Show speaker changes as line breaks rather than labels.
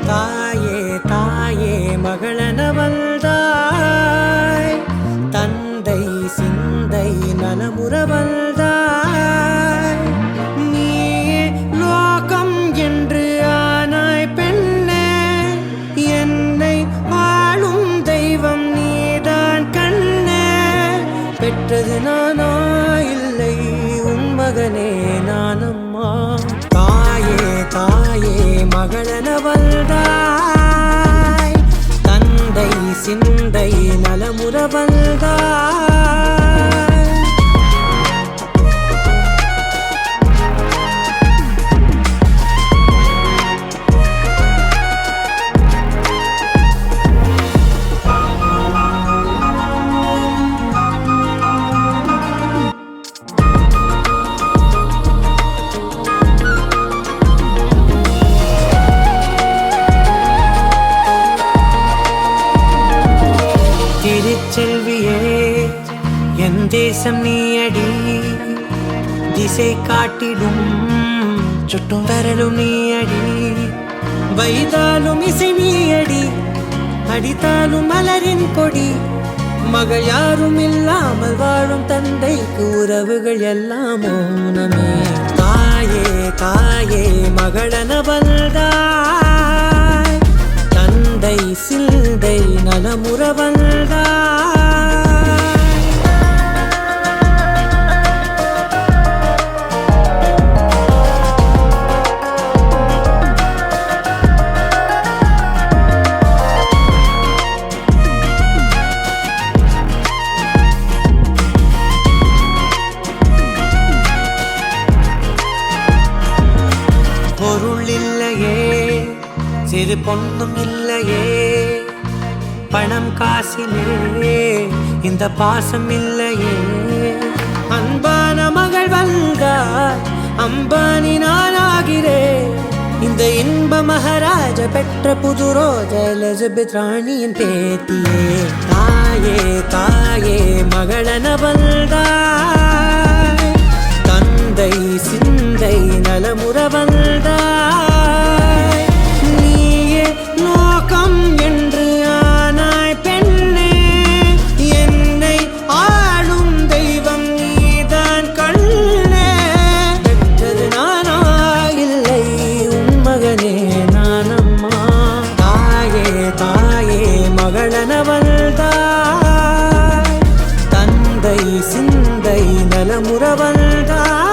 தாயே தாயே மகளனவள்தாய், தந்தை சிந்தை நலமுறவள்தாய். நீயே லோகம் என்று ஆனாய் பெண்ணே, என்னை வாழும் தெய்வம் நீதான் கண்ணே. பெற்றது நானா இல்லை உன் மகனே நானம்மா. தாயே தாயே மகளனவள்தாய், தந்தை சிந்தை நலமுறவள்தாய். திருச்செல்வியே என் தேசம் நீயடி, திசை காட்டிடும் சுட்டும் வரலும் நீயடி. வைதாலும் இசை நீயடி, அடித்தாலும் மலரின் கொடி. மகள் யாரும் இல்லாமல் வாழும் தந்தைக்கு உறவுகள் எல்லாம் மௌனமே. தாயே தாயே மகளனவள்தாய், தந்தை சிந்தை நலமுறவள்தாய். பொருள் இல்லையே, சிறு பொண்ணும் இல்லையே, பணம் காசிலே இந்த பாசம் இல்லையே. அன்பான மகள் வந்தார், அம்பானி நானாகிறேன். இந்த இன்ப மகாராஜ பெற்ற புது ரோஜா எலிசபெத் ராணியின் பேத்தியே. தாயே தாயே மகளனவள்தாய், தந்தை சிந்தை நலமுறவள்தாய். நீயே லோகம் என்று ஆனாய் பெண்ணே, என்னை ஆளும் தெய்வம் நீதான் கண்ணே. பெற்றது நானா இல்லை உன் மகனே நானம்மா. தாயே தாயே மகளனவள்தாய், தந்தை சிந்தை நலமுறவள்தாய்.